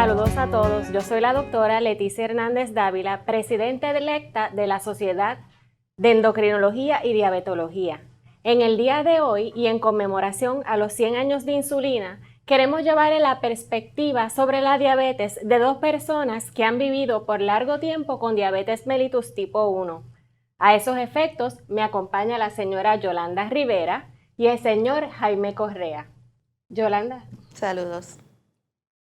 Saludos a todos, yo soy la doctora Leticia Hernández Dávila, presidenta electa de la Sociedad de Endocrinología y Diabetología. En el día de hoy y en conmemoración a los 100 años de insulina, queremos llevarle la perspectiva sobre la diabetes de dos personas que han vivido por largo tiempo con diabetes mellitus tipo 1. A esos efectos me acompaña la señora Yolanda Rivera y el señor Jaime Correa. Yolanda. Saludos.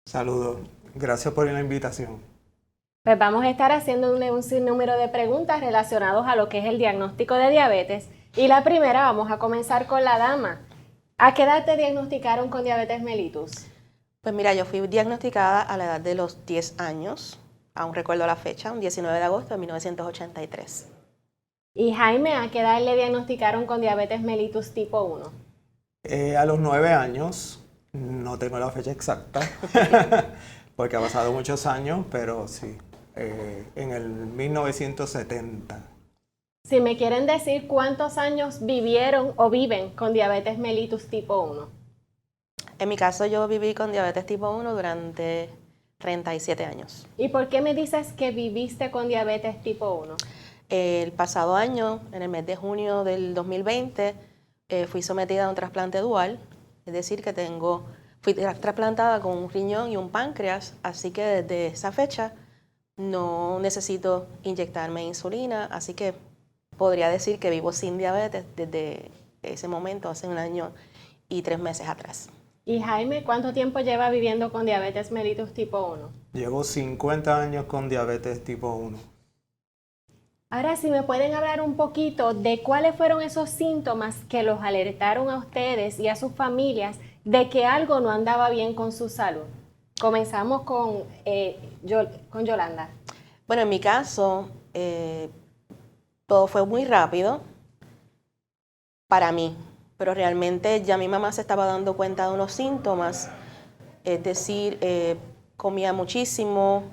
Saludos. Gracias por la invitación. Pues vamos a estar haciendo un sinnúmero de preguntas relacionadas a lo que es el diagnóstico de diabetes. Y la primera, vamos a comenzar con la dama. ¿A qué edad te diagnosticaron con diabetes mellitus? Pues mira, yo fui diagnosticada a la edad de los 10 años, aún recuerdo la fecha, un 19 de agosto de 1983. Y Jaime, ¿a qué edad le diagnosticaron con diabetes mellitus tipo 1? A los 9 años, no tengo la fecha exacta, porque ha pasado muchos años, pero sí, en el 1970. Si me quieren decir cuántos años vivieron o viven con diabetes mellitus tipo 1. En mi caso, yo viví con diabetes tipo 1 durante 37 años. ¿Y por qué me dices que viviste con diabetes tipo 1? El pasado año, en el mes de junio del 2020, fui sometida a un trasplante dual, es decir, que fui trasplantada con un riñón y un páncreas, así que desde esa fecha no necesito inyectarme insulina, así que podría decir que vivo sin diabetes desde ese momento, hace 1 año y 3 meses atrás. Y Jaime, ¿cuánto tiempo lleva viviendo con diabetes mellitus tipo 1? Llevo 50 años con diabetes tipo 1. Ahora, si me pueden hablar un poquito de cuáles fueron esos síntomas que los alertaron a ustedes y a sus familias de que algo no andaba bien con su salud. Comenzamos con Yolanda. Bueno, en mi caso, todo fue muy rápido para mí, pero realmente ya mi mamá se estaba dando cuenta de unos síntomas, es decir, comía muchísimo,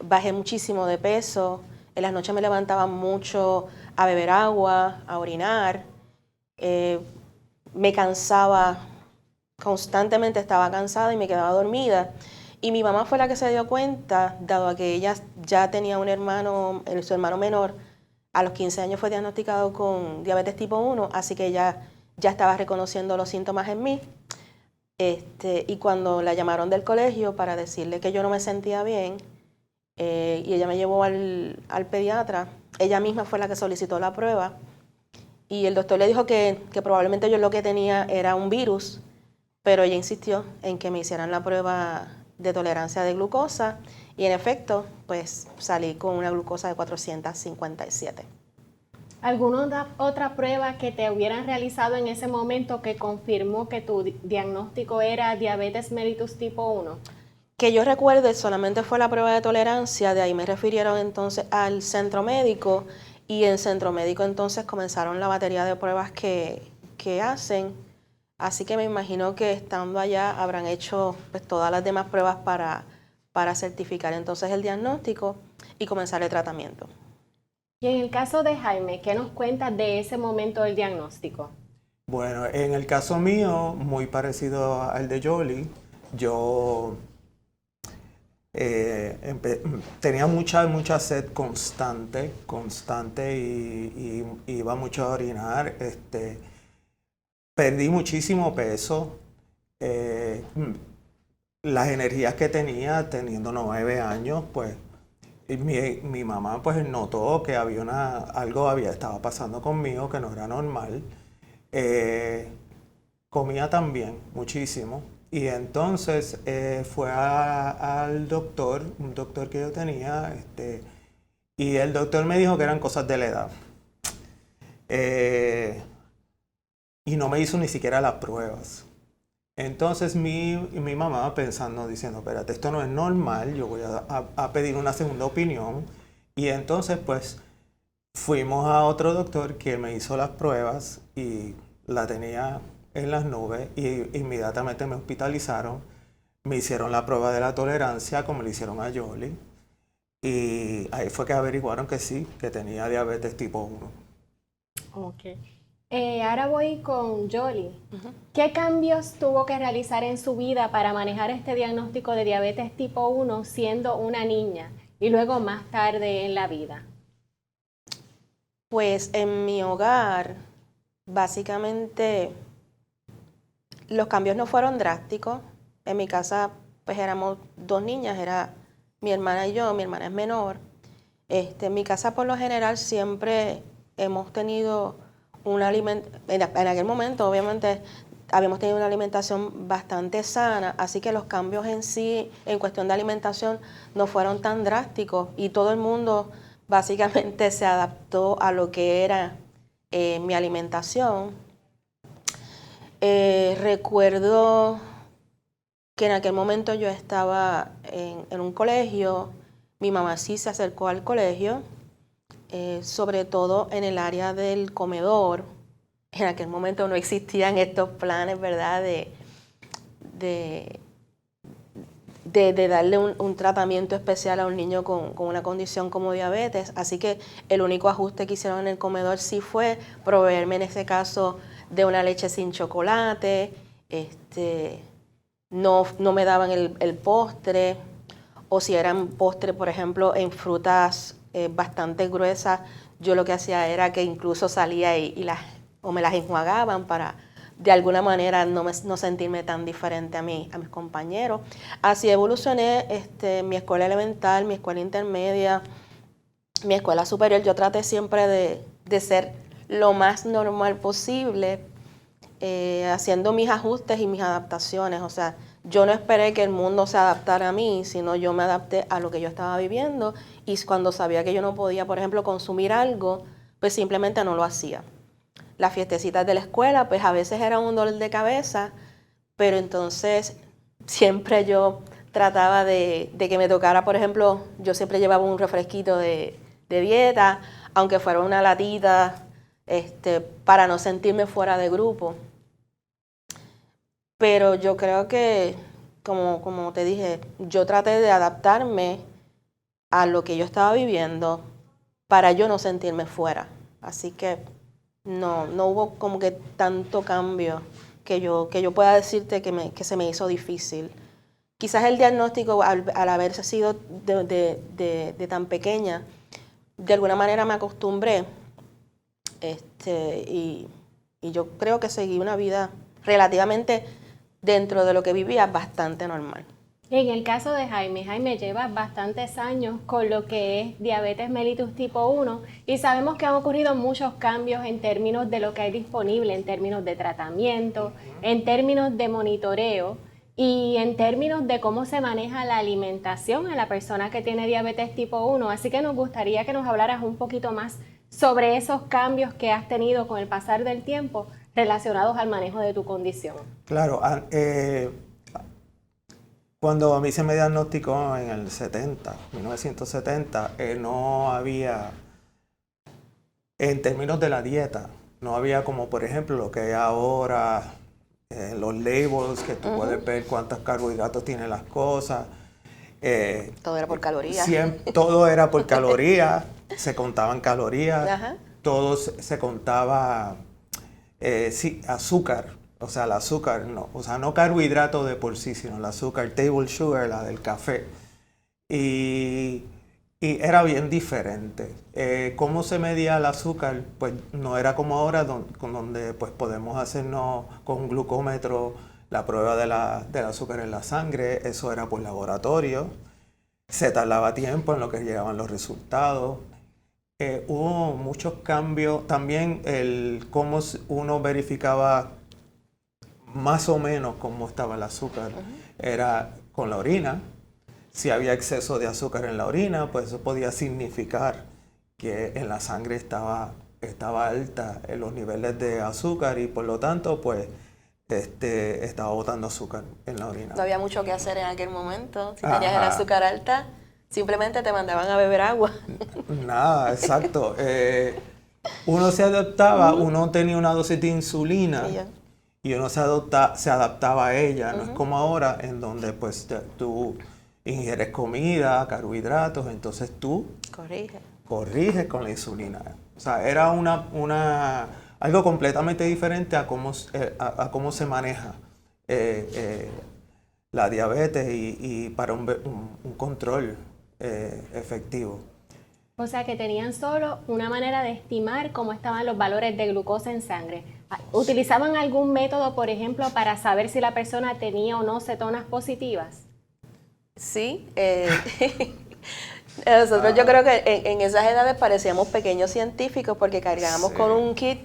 bajé muchísimo de peso, en las noches me levantaba mucho a beber agua, a orinar, me cansaba, constantemente estaba cansada y me quedaba dormida. Y mi mamá fue la que se dio cuenta, dado a que ella ya tenía un hermano, su hermano menor, a los 15 años fue diagnosticado con diabetes tipo 1, así que ella ya estaba reconociendo los síntomas en mí. Y cuando la llamaron del colegio para decirle que yo no me sentía bien, y ella me llevó al pediatra, ella misma fue la que solicitó la prueba, y el doctor le dijo que probablemente yo lo que tenía era un virus, pero ella insistió en que me hicieran la prueba de tolerancia de glucosa, y en efecto, pues salí con una glucosa de 457. ¿Alguna otra prueba que te hubieran realizado en ese momento que confirmó que tu diagnóstico era diabetes mellitus tipo 1? Que yo recuerde, solamente fue la prueba de tolerancia, de ahí me refirieron entonces al centro médico, y en centro médico entonces comenzaron la batería de pruebas que hacen, así que me imagino que estando allá habrán hecho pues todas las demás pruebas para certificar entonces el diagnóstico y comenzar el tratamiento. Y en el caso de Jaime, ¿qué nos cuentas de ese momento del diagnóstico? Bueno, en el caso mío, muy parecido al de Jolie, yo tenía mucha sed constante y iba mucho a orinar. Perdí muchísimo peso. Las energías que tenía teniendo 9 años, pues mi mamá pues notó que algo estaba pasando conmigo que no era normal. Comía también muchísimo. Y entonces fue al doctor, un doctor que yo tenía, y el doctor me dijo que eran cosas de la edad. Y no me hizo ni siquiera las pruebas. Entonces mi mamá pensando, diciendo, espérate, esto no es normal, yo voy a pedir una segunda opinión. Y entonces pues fuimos a otro doctor que me hizo las pruebas y la tenía en las nubes, y inmediatamente me hospitalizaron, me hicieron la prueba de la tolerancia como le hicieron a Jolie, y ahí fue que averiguaron que sí, que tenía diabetes tipo 1. Ok. Ahora voy con Jolie. ¿Qué cambios tuvo que realizar en su vida para manejar este diagnóstico de diabetes tipo 1 siendo una niña y luego más tarde en la vida? Pues en mi hogar, básicamente, los cambios no fueron drásticos. En mi casa, pues éramos dos niñas, era mi hermana y yo, mi hermana es menor. En mi casa, por lo general, siempre hemos tenido una alimentación, en aquel momento, obviamente, habíamos tenido una alimentación bastante sana, así que los cambios en sí, en cuestión de alimentación, no fueron tan drásticos y todo el mundo básicamente se adaptó a lo que era mi alimentación. Recuerdo que en aquel momento yo estaba en un colegio, mi mamá sí se acercó al colegio, sobre todo en el área del comedor. En aquel momento no existían estos planes, ¿verdad?, de darle un tratamiento especial a un niño con una condición como diabetes. Así que el único ajuste que hicieron en el comedor sí fue proveerme en ese caso de una leche sin chocolate, no me daban el postre, o si eran postre, por ejemplo, en frutas bastante gruesas, yo lo que hacía era que incluso salía o me las enjuagaban para de alguna manera no sentirme tan diferente a mis compañeros. Así evolucioné mi escuela elemental, mi escuela intermedia, mi escuela superior. Yo traté siempre de ser lo más normal posible, haciendo mis ajustes y mis adaptaciones. O sea, yo no esperé que el mundo se adaptara a mí, sino yo me adapté a lo que yo estaba viviendo, y cuando sabía que yo no podía, por ejemplo, consumir algo, pues simplemente no lo hacía. Las fiestecitas de la escuela, pues a veces era un dolor de cabeza, pero entonces siempre yo trataba de que me tocara, por ejemplo, yo siempre llevaba un refresquito de dieta, aunque fuera una latita, para no sentirme fuera de grupo. Pero yo creo que, como te dije, yo traté de adaptarme a lo que yo estaba viviendo para yo no sentirme fuera. Así que no hubo como que tanto cambio que yo pueda decirte que se me hizo difícil. Quizás el diagnóstico, al haberse sido de tan pequeña, de alguna manera me acostumbré, y yo creo que seguí una vida relativamente, dentro de lo que vivía, bastante normal. En el caso de Jaime lleva bastantes años con lo que es diabetes mellitus tipo 1 y sabemos que han ocurrido muchos cambios en términos de lo que hay disponible, en términos de tratamiento, en términos de monitoreo y en términos de cómo se maneja la alimentación en la persona que tiene diabetes tipo 1. Así que nos gustaría que nos hablaras un poquito más sobre esos cambios que has tenido con el pasar del tiempo relacionados al manejo de tu condición. Claro, cuando a mí se me diagnosticó en el 1970, no había, en términos de la dieta, no había como por ejemplo lo que hay ahora, los labels, que tú puedes ver cuántos carbohidratos tienen las cosas. Todo era por calorías. Todo era por calorías, se contaban calorías, Ajá. todo se contaba, azúcar. O sea, el azúcar, no carbohidrato de por sí, sino el azúcar, table sugar, la del café. Y era bien diferente. ¿Cómo se medía el azúcar? Pues no era como ahora, donde pues podemos hacernos con un glucómetro la prueba del azúcar en la sangre. Eso era por laboratorio. Se tardaba tiempo en lo que llegaban los resultados. Hubo muchos cambios. También cómo uno verificaba más o menos cómo estaba el azúcar, era con la orina. Si había exceso de azúcar en la orina, pues eso podía significar que en la sangre estaba alta en los niveles de azúcar y por lo tanto, pues, estaba botando azúcar en la orina. No había mucho que hacer en aquel momento. Si tenías el azúcar alta, simplemente te mandaban a beber agua. Nada, exacto. Uno se adaptaba, uno tenía una dosis de insulina. Y uno se adaptaba a ella, no es como ahora en donde pues tú ingieres comida, carbohidratos, entonces tú corriges con la insulina. O sea, era una algo completamente diferente a a cómo se maneja la diabetes y para un control efectivo. O sea que tenían solo una manera de estimar cómo estaban los valores de glucosa en sangre. ¿Utilizaban algún método, por ejemplo, para saber si la persona tenía o no cetonas positivas? Sí, nosotros yo creo que en esas edades parecíamos pequeños científicos porque cargábamos con un kit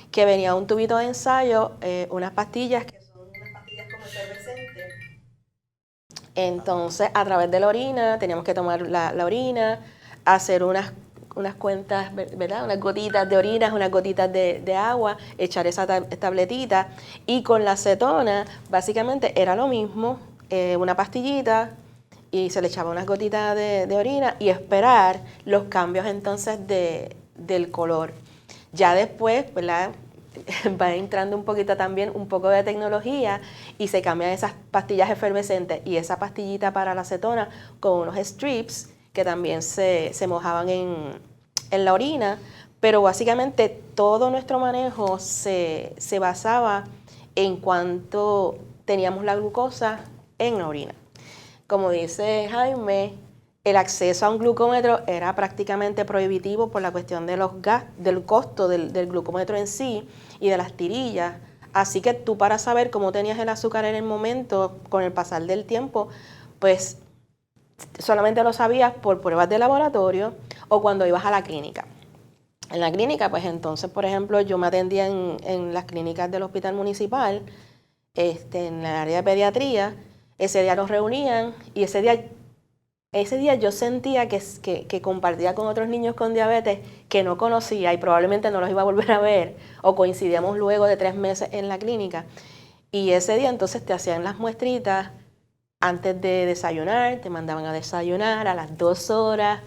que venía un tubito de ensayo, unas pastillas que son unas pastillas como efervescentes. Entonces, a través de la orina, teníamos que tomar la orina, hacer unas cuentas, ¿verdad? Unas gotitas de orina, unas gotitas de agua, echar esa tabletita. Y con la cetona, básicamente era lo mismo, una pastillita, y se le echaba unas gotitas de orina y esperar los cambios entonces del color. Ya después, ¿verdad? Va entrando un poquito también, un poco de tecnología y se cambian esas pastillas efervescentes y esa pastillita para la acetona con unos strips que también se mojaban en la orina, pero básicamente todo nuestro manejo se basaba en cuánto teníamos la glucosa en la orina. Como dice Jaime, el acceso a un glucómetro era prácticamente prohibitivo por la cuestión de del costo del glucómetro en sí y de las tirillas. Así que tú, para saber cómo tenías el azúcar en el momento, con el pasar del tiempo, pues solamente lo sabías por pruebas de laboratorio o cuando ibas a la clínica. En la clínica, pues entonces, por ejemplo, yo me atendía en las clínicas del hospital municipal, en el área de pediatría. Ese día nos reunían y ese día yo sentía que compartía con otros niños con diabetes que no conocía y probablemente no los iba a volver a ver, o coincidíamos luego de 3 meses en la clínica. Y ese día entonces te hacían las muestritas antes de desayunar, te mandaban a desayunar a las 2 horas,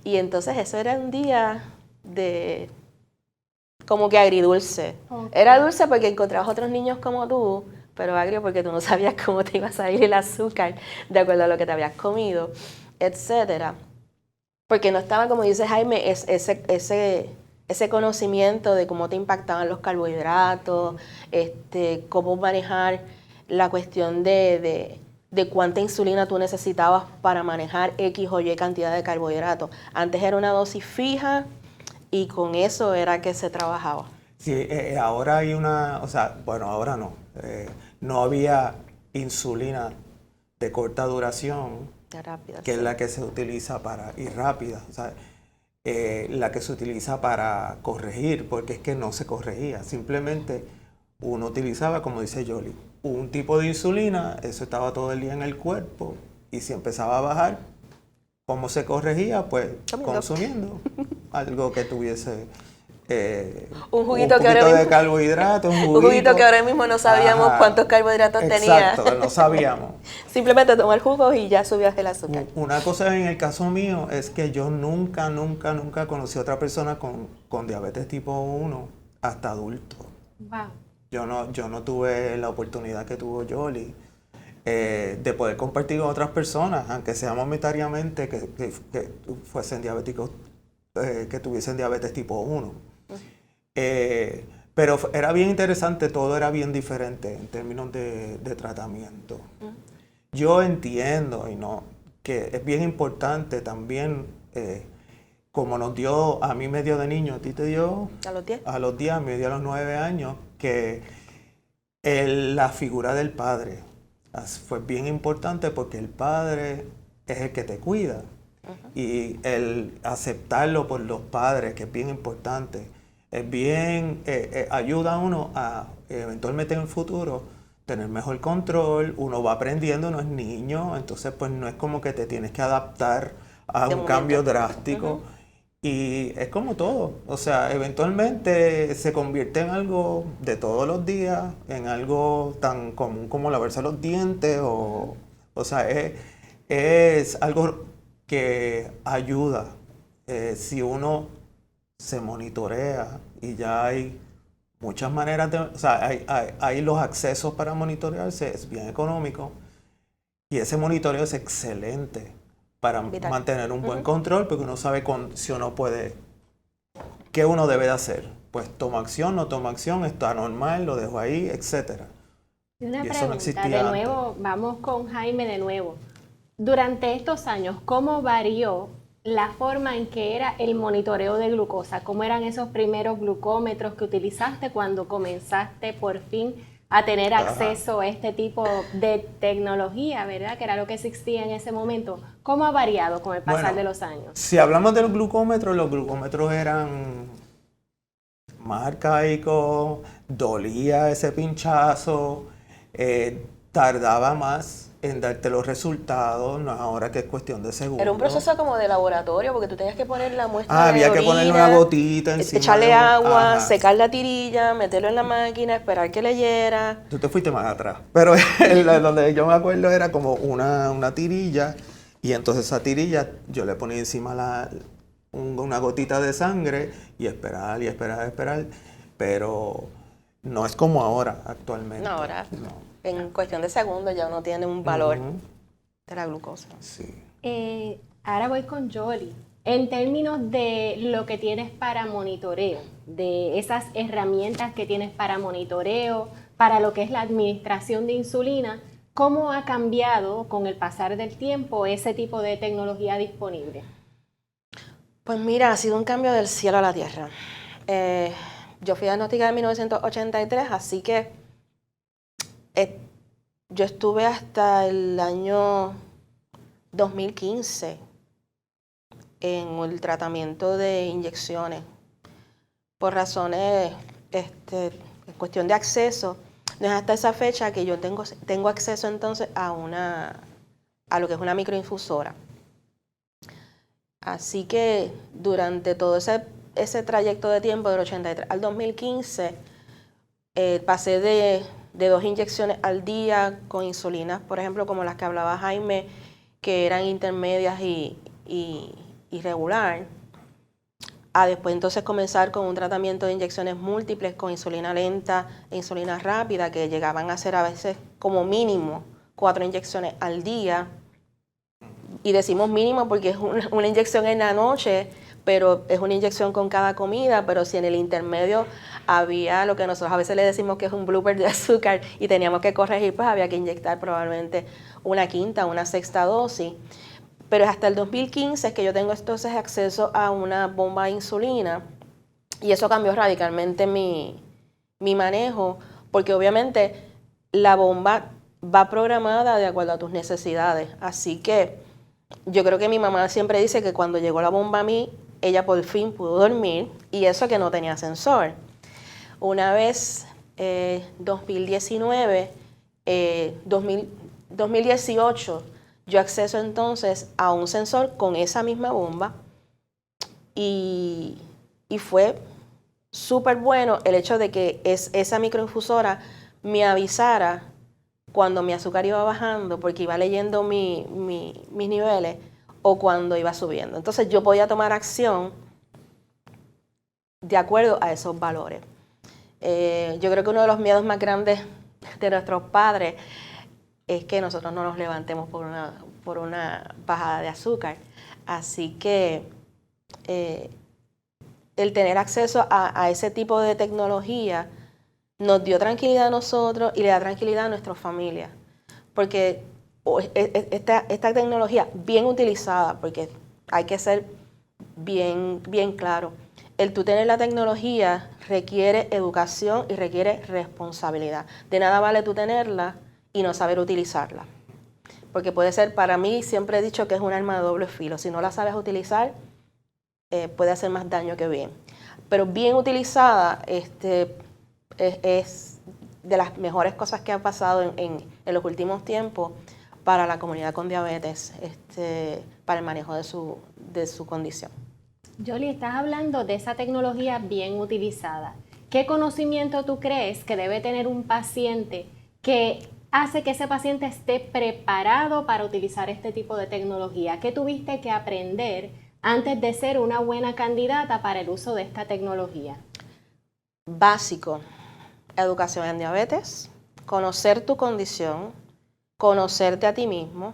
y entonces eso era un día de como que agridulce. Okay. Era dulce porque encontrabas otros niños como tú, pero agrio porque tú no sabías cómo te iba a salir el azúcar de acuerdo a lo que te habías comido, etcétera. Porque no estaba, como dice Jaime, ese conocimiento de cómo te impactaban los carbohidratos, cómo manejar la cuestión de cuánta insulina tú necesitabas para manejar X o Y cantidad de carbohidratos. Antes era una dosis fija y con eso era que se trabajaba. Sí, ahora hay o sea, bueno, ahora no. No había insulina de corta duración, Rápida, que sí. es la que se utiliza y rápida, o sea, la que se utiliza para corregir, porque es que no se corregía, simplemente uno utilizaba, como dice Yoli, un tipo de insulina, eso estaba todo el día en el cuerpo, y si empezaba a bajar, ¿cómo se corregía? Pues consumiendo algo que tuviese un juguito un que ahora poquito de mismo, carbohidratos, un juguito que ahora mismo no sabíamos cuántos carbohidratos tenía. Exacto, no sabíamos. Simplemente tomar jugos y ya subías el azúcar. Una cosa en el caso mío es que yo nunca conocí a otra persona con diabetes tipo 1 hasta adulto. Wow. Yo no tuve la oportunidad que tuvo Yoli de poder compartir con otras personas, aunque sea momentáneamente, que fuesen diabéticos, que tuviesen diabetes tipo 1. Pero era bien interesante, todo era bien diferente en términos de tratamiento. Yo entiendo que es bien importante también, como nos dio, a mí me dio de niño, a ti te dio a los 10, a los 10, me dio a los 9 años, que la figura del padre fue bien importante porque el padre es el que te cuida. Y el aceptarlo por los padres, que es bien importante, es bien, ayuda a uno a eventualmente en el futuro tener mejor control. Uno va aprendiendo, uno es niño, entonces pues no es como que te tienes que adaptar a un cambio drástico. Y es como todo, o sea, eventualmente se convierte en algo de todos los días, en algo tan común como lavarse los dientes, o sea, es algo que ayuda si uno se monitorea, y ya hay muchas maneras o sea, hay los accesos para monitorearse, es bien económico, y ese monitoreo es excelente para mantener un buen control, porque uno sabe si uno puede ¿qué uno debe de hacer? Pues toma acción, no toma acción, está normal, lo dejo ahí, etc. Y una Y eso no pregunta, existía de antes. nuevo, vamos con Jaime de nuevo. Durante estos años, ¿cómo varió la forma en que era el monitoreo de glucosa? ¿Cómo eran esos primeros glucómetros que utilizaste cuando comenzaste por fin a tener acceso a este tipo de tecnología, ¿verdad? Que era lo que existía en ese momento. ¿Cómo ha variado con el pasar Bueno, de los años? Si hablamos de los glucómetros eran más arcaicos, dolía ese pinchazo, tardaba más en darte los resultados, no es ahora que es cuestión de segundos. Era un proceso como de laboratorio, porque tú tenías que poner la muestra de había que orina, ponerle una gotita encima echarle de agua, ajá. secar la tirilla, meterlo en la máquina, esperar que leyera. Tú te fuiste más atrás, pero donde yo me acuerdo era como una tirilla, y entonces esa tirilla yo le ponía encima una gotita de sangre y esperar, pero no es como ahora actualmente. No, ahora, No. en cuestión de segundos ya uno tiene un valor de la glucosa. Sí. Ahora voy con Yoli. En términos de lo que tienes para monitoreo, de esas herramientas que tienes para monitoreo, para lo que es la administración de insulina, ¿cómo ha cambiado con el pasar del tiempo ese tipo de tecnología disponible? Pues mira, ha sido un cambio del cielo a la tierra. Yo fui diagnosticada en 1983, así que yo estuve hasta el año 2015 en el tratamiento de inyecciones. Por razones, en cuestión de acceso, no es hasta esa fecha que yo tengo acceso entonces a lo que es una microinfusora. Así que durante todo ese trayecto de tiempo del 83 al 2015, pasé de 2 inyecciones al día con insulinas, por ejemplo, como las que hablaba Jaime, que eran intermedias y regular, a después entonces comenzar con un tratamiento de inyecciones múltiples con insulina lenta e insulina rápida, que llegaban a ser a veces como mínimo 4 inyecciones al día. Y decimos mínimo porque es una inyección en la noche, pero es una inyección con cada comida, pero si en el intermedio había lo que nosotros a veces le decimos que es un blooper de azúcar y teníamos que corregir, pues había que inyectar probablemente una quinta, una sexta dosis. Pero hasta el 2015 es que yo tengo entonces acceso a una bomba de insulina y eso cambió radicalmente mi manejo, porque obviamente la bomba va programada de acuerdo a tus necesidades. Así que yo creo que mi mamá siempre dice que cuando llegó la bomba a mí, ella por fin pudo dormir y eso que no tenía sensor. Una vez, 2019, 2018, yo acceso entonces a un sensor con esa misma bomba y fue súper bueno el hecho de que esa microinfusora me avisara cuando mi azúcar iba bajando, porque iba leyendo mis niveles, o cuando iba subiendo. Entonces yo podía tomar acción de acuerdo a esos valores. Yo creo que uno de los miedos más grandes de nuestros padres es que nosotros no nos levantemos por una bajada de azúcar. Así que el tener acceso a ese tipo de tecnología nos dio tranquilidad a nosotros y le da tranquilidad a nuestras familias. Porque esta tecnología bien utilizada, porque hay que ser bien claro, el tú tener la tecnología requiere educación y requiere responsabilidad. De nada vale tú tenerla y no saber utilizarla. Porque puede ser, para mí siempre he dicho que es un arma de doble filo. Si no la sabes utilizar, puede hacer más daño que bien. Pero bien utilizada, es de las mejores cosas que ha pasado en los últimos tiempos para la comunidad con diabetes, para el manejo de su condición. Yoli, estás hablando de esa tecnología bien utilizada. ¿Qué conocimiento tú crees que debe tener un paciente que hace que ese paciente esté preparado para utilizar este tipo de tecnología? ¿Qué tuviste que aprender antes de ser una buena candidata para el uso de esta tecnología? Básico, educación en diabetes, conocer tu condición, conocerte a ti mismo,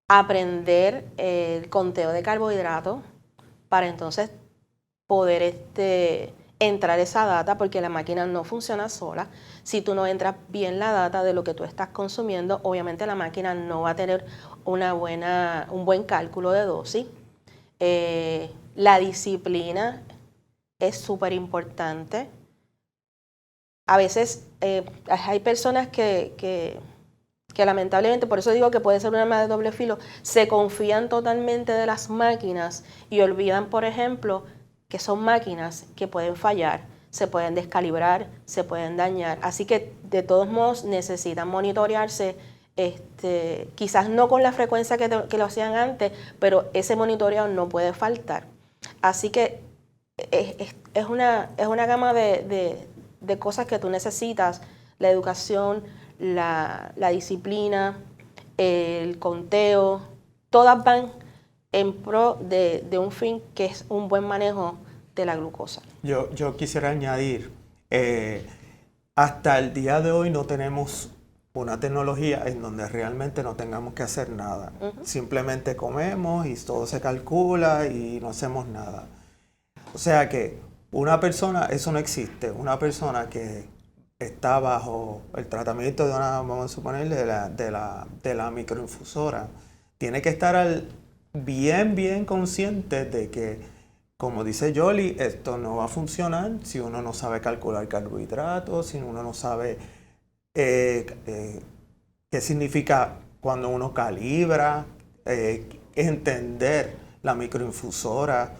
aprender el conteo de carbohidratos para entonces poder entrar esa data, porque la máquina no funciona sola. Si tú no entras bien la data de lo que tú estás consumiendo, obviamente la máquina no va a tener un buen cálculo de dosis. La disciplina es súper importante. A veces hay personas que lamentablemente, por eso digo que puede ser un arma de doble filo, se confían totalmente de las máquinas y olvidan, por ejemplo, que son máquinas que pueden fallar, se pueden descalibrar, se pueden dañar. Así que de todos modos necesitan monitorearse, quizás no con la frecuencia que lo hacían antes, pero ese monitoreo no puede faltar. Así que es una gama de cosas que tú necesitas: la educación, la disciplina, el conteo, todas van en pro de un fin que es un buen manejo de la glucosa. Yo quisiera añadir, hasta el día de hoy no tenemos una tecnología en donde realmente no tengamos que hacer nada. Simplemente comemos y todo se calcula y no hacemos nada. O sea que una persona, eso no existe, una persona que está bajo el tratamiento de una, vamos a suponer, de la microinfusora, tiene que estar bien consciente de que, como dice Yoli, esto no va a funcionar si uno no sabe calcular carbohidratos, si uno no sabe qué significa cuando uno calibra, entender la microinfusora,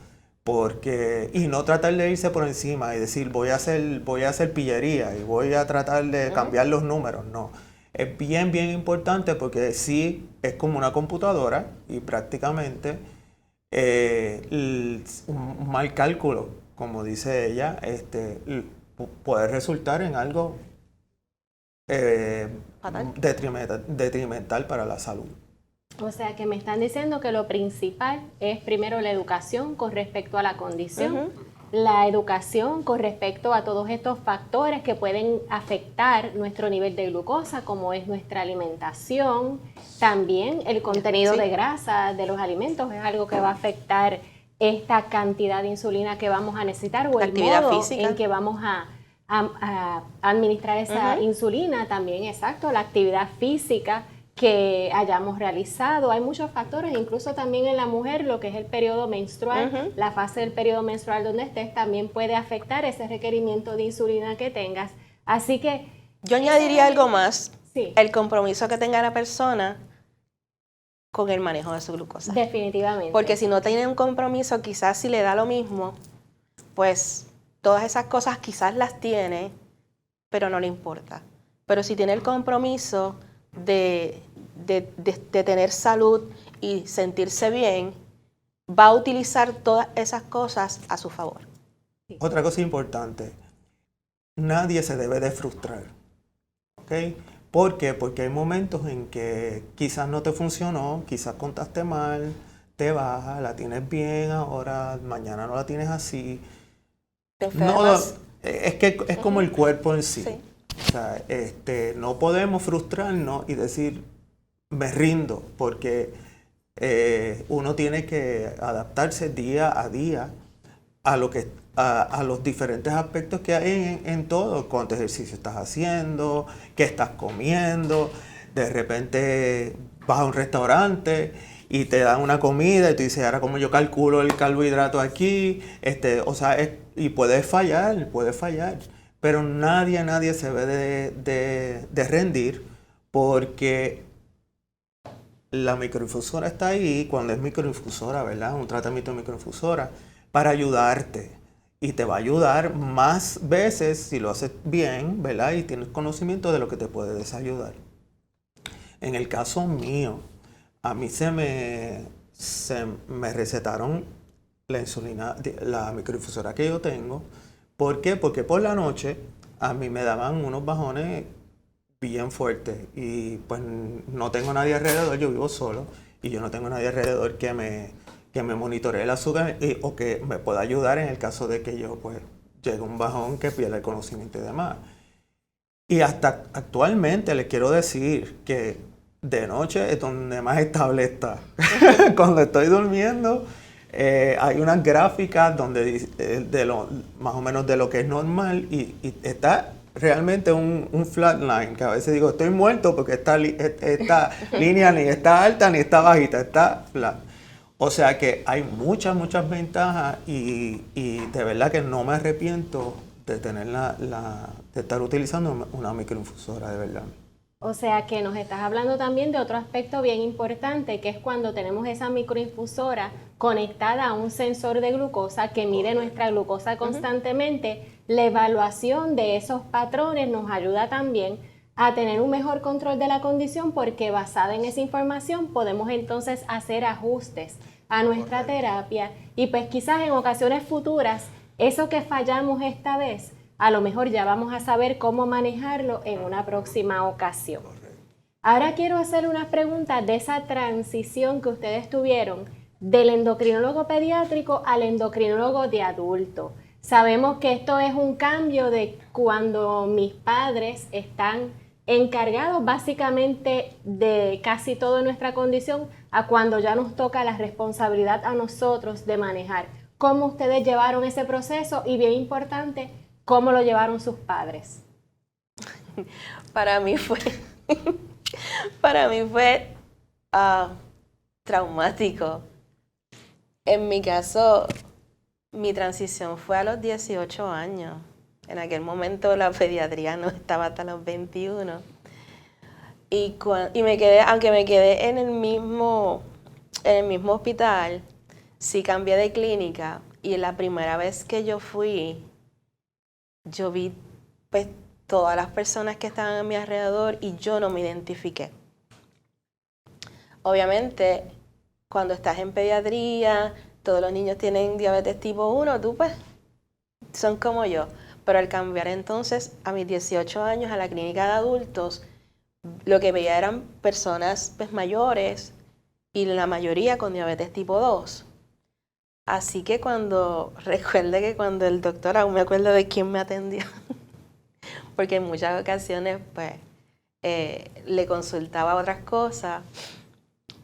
y no tratar de irse por encima y decir voy a hacer pillería y voy a tratar de cambiar los números. No, es bien importante, porque sí es como una computadora y prácticamente un mal cálculo, como dice ella, puede resultar en algo detrimental para la salud. O sea, que me están diciendo que lo principal es primero la educación con respecto a la condición, la educación con respecto a todos estos factores que pueden afectar nuestro nivel de glucosa, como es nuestra alimentación, también el contenido de grasa de los alimentos es algo que va a afectar esta cantidad de insulina que vamos a necesitar, o el modo en que vamos a administrar esa insulina también, exacto, la actividad física que hayamos realizado. Hay muchos factores, incluso también en la mujer, lo que es el periodo menstrual, la fase del periodo menstrual donde estés, también puede afectar ese requerimiento de insulina que tengas. Así que yo añadiría algo más, sí, el compromiso que tenga la persona con el manejo de su glucosa. Definitivamente. Porque si no tiene un compromiso, quizás si le da lo mismo, pues todas esas cosas quizás las tiene, pero no le importa. Pero si tiene el compromiso de tener salud y sentirse bien, va a utilizar todas esas cosas a su favor. Otra cosa importante, nadie se debe de frustrar, ¿ok? ¿Por qué? Porque hay momentos en que quizás no te funcionó, quizás contaste mal, te baja, la tienes bien ahora, mañana no la tienes así. No, es que es como el cuerpo en sí. O sea, no podemos frustrarnos y decir, me rindo, porque uno tiene que adaptarse día a día a los diferentes aspectos que hay en todo. Cuánto ejercicio estás haciendo, qué estás comiendo. De repente vas a un restaurante y te dan una comida y tú dices, ahora cómo yo calculo el carbohidrato aquí. O sea, y puede fallar. Pero nadie se debe de rendir, porque la microinfusora está ahí, cuando es microinfusora, ¿verdad? Un tratamiento de microinfusora, para ayudarte. Y te va a ayudar más veces si lo haces bien, ¿verdad? Y tienes conocimiento de lo que te puede desayudar. En el caso mío, a mí se me recetaron la insulina, la microinfusora que yo tengo. ¿Por qué? Porque por la noche a mí me daban unos bajones bien fuertes y pues no tengo nadie alrededor, yo vivo solo y yo no tengo nadie alrededor que me monitoree el azúcar o que me pueda ayudar en el caso de que yo pues llegue a un bajón, que pierda el conocimiento y demás. Y hasta actualmente les quiero decir que de noche es donde más estable está. Cuando estoy durmiendo, hay unas gráficas donde más o menos de lo que es normal y está realmente un flat line, que a veces digo, estoy muerto porque esta línea ni está alta ni está bajita, está flat. O sea que hay muchas ventajas y de verdad que no me arrepiento de tener de estar utilizando una microinfusora, de verdad. O sea que nos estás hablando también de otro aspecto bien importante, que es cuando tenemos esa microinfusora conectada a un sensor de glucosa que mide nuestra glucosa constantemente. La evaluación de esos patrones nos ayuda también a tener un mejor control de la condición, porque basada en esa información podemos entonces hacer ajustes a nuestra terapia y pues quizás en ocasiones futuras, eso que fallamos esta vez, a lo mejor ya vamos a saber cómo manejarlo en una próxima ocasión. Ahora quiero hacer unas preguntas de esa transición que ustedes tuvieron del endocrinólogo pediátrico al endocrinólogo de adulto. Sabemos que esto es un cambio de cuando mis padres están encargados básicamente de casi toda nuestra condición a cuando ya nos toca la responsabilidad a nosotros de manejar. ¿Cómo ustedes llevaron ese proceso? Y bien importante, ¿cómo lo llevaron sus padres? Para mí fue traumático. En mi caso, mi transición fue a los 18 años. En aquel momento la pediatría no estaba hasta los 21. Y aunque me quedé en el mismo hospital, sí cambié de clínica. Y la primera vez que yo fui, yo vi pues todas las personas que estaban a mi alrededor y yo no me identifiqué. Obviamente, cuando estás en pediatría, todos los niños tienen diabetes tipo 1, tú pues son como yo. Pero al cambiar entonces a mis 18 años a la clínica de adultos, lo que veía eran personas pues mayores y la mayoría con diabetes tipo 2. Así que recuerde que cuando el doctor, aún me acuerdo de quién me atendió, porque en muchas ocasiones pues le consultaba otras cosas,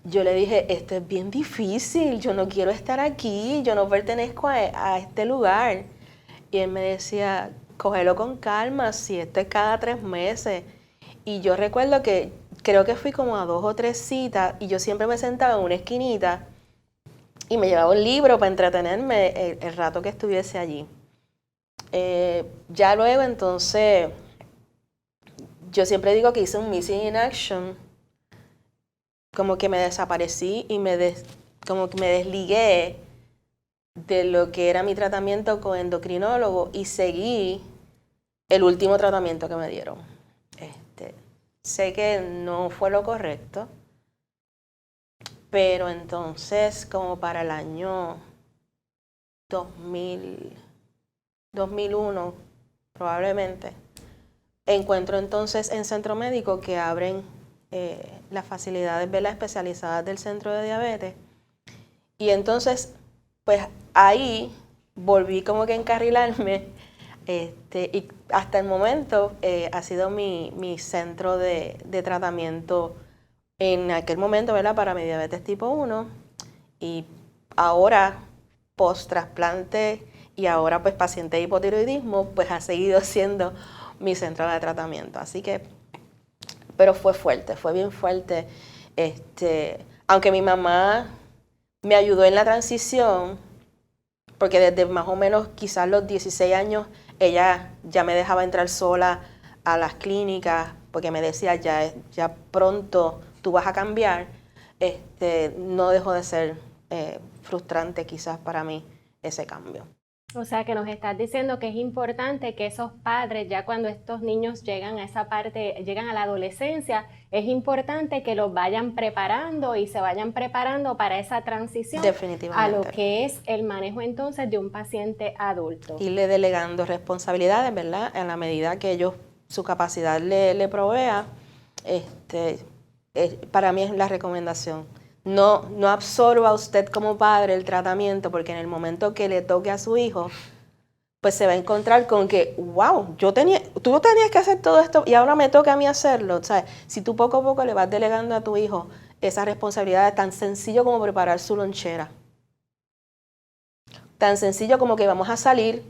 yo le dije, esto es bien difícil, yo no quiero estar aquí, yo no pertenezco a este lugar. Y él me decía, cógelo con calma, si esto es cada 3 meses. Y yo recuerdo que creo que fui como a 2 o 3 citas y yo siempre me sentaba en una esquinita y me llevaba un libro para entretenerme el rato que estuviese allí. Ya luego entonces, yo siempre digo que hice un missing in action, como que me desaparecí y como que me desligué de lo que era mi tratamiento con endocrinólogo y seguí el último tratamiento que me dieron. Sé que no fue lo correcto, pero entonces como para el año 2001 probablemente, encuentro entonces en centro médico que abren las facilidades especializadas del centro de diabetes y entonces pues ahí volví como que a encarrilarme y hasta el momento ha sido mi centro de tratamiento en aquel momento, ¿verdad? Para mi diabetes tipo 1 y ahora post trasplante y ahora pues paciente de hipotiroidismo pues ha seguido siendo mi centro de tratamiento. Así que, pero fue fuerte, fue bien fuerte. Aunque mi mamá me ayudó en la transición, porque desde más o menos quizás los 16 años ella ya me dejaba entrar sola a las clínicas, porque me decía ya pronto tú vas a cambiar, no dejó de ser frustrante quizás para mí ese cambio. O sea que nos estás diciendo que es importante que esos padres, ya cuando estos niños llegan a esa parte, llegan a la adolescencia, es importante que los vayan preparando y se vayan preparando para esa transición a lo que es el manejo entonces de un paciente adulto. Irle delegando responsabilidades, ¿verdad? En la medida que ellos, su capacidad le provea, para mí es la recomendación. No absorba usted como padre el tratamiento, porque en el momento que le toque a su hijo, pues se va a encontrar con que, wow, tú tenías que hacer todo esto y ahora me toca a mí hacerlo. ¿Sabes? Si tú poco a poco le vas delegando a tu hijo esa responsabilidad tan sencillo como preparar su lonchera. Tan sencillo como que vamos a salir,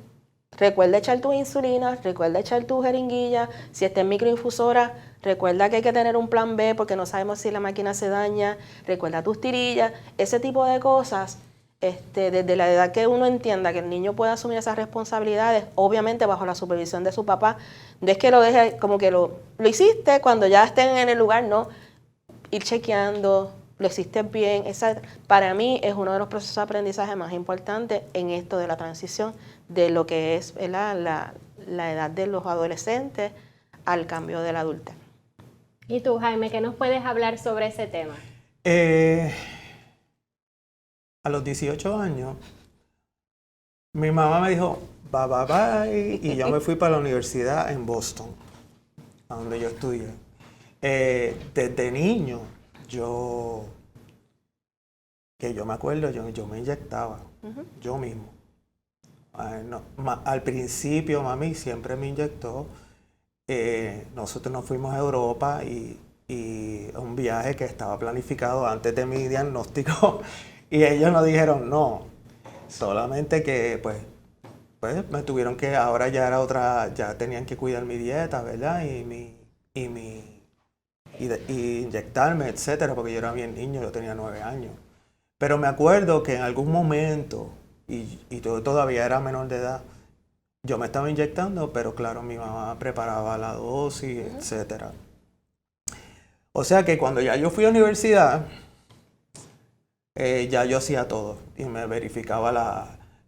recuerda echar tu insulina, recuerda echar tu jeringuilla, si está en microinfusora, recuerda que hay que tener un plan B porque no sabemos si la máquina se daña, recuerda tus tirillas, ese tipo de cosas. Desde la edad que uno entienda que el niño puede asumir esas responsabilidades, obviamente bajo la supervisión de su papá, no es que lo deje como que lo hiciste cuando ya estén en el lugar, no, ir chequeando, lo hiciste bien. Para mí es uno de los procesos de aprendizaje más importantes en esto de la transición de lo que es la edad de los adolescentes al cambio de la adultez. ¿Y tú, Jaime, qué nos puedes hablar sobre ese tema? A los 18 años, mi mamá me dijo, bye, bye, bye, y yo me fui para la universidad en Boston, a donde yo estudié. Desde niño, que yo me acuerdo, yo me inyectaba, yo mismo. Al principio, mami siempre me inyectó. Nosotros nos fuimos a Europa y un viaje que estaba planificado antes de mi diagnóstico. Y ellos nos dijeron no, solamente que pues me tuvieron que, ahora ya era otra, ya tenían que cuidar mi dieta, ¿verdad? Y inyectarme, etcétera, porque yo era bien niño, yo tenía 9 años. Pero me acuerdo que en algún momento, y yo todavía era menor de edad, yo me estaba inyectando, pero claro, mi mamá preparaba la dosis, etcétera. O sea que cuando ya yo fui a universidad, ya yo hacía todo y me verificaba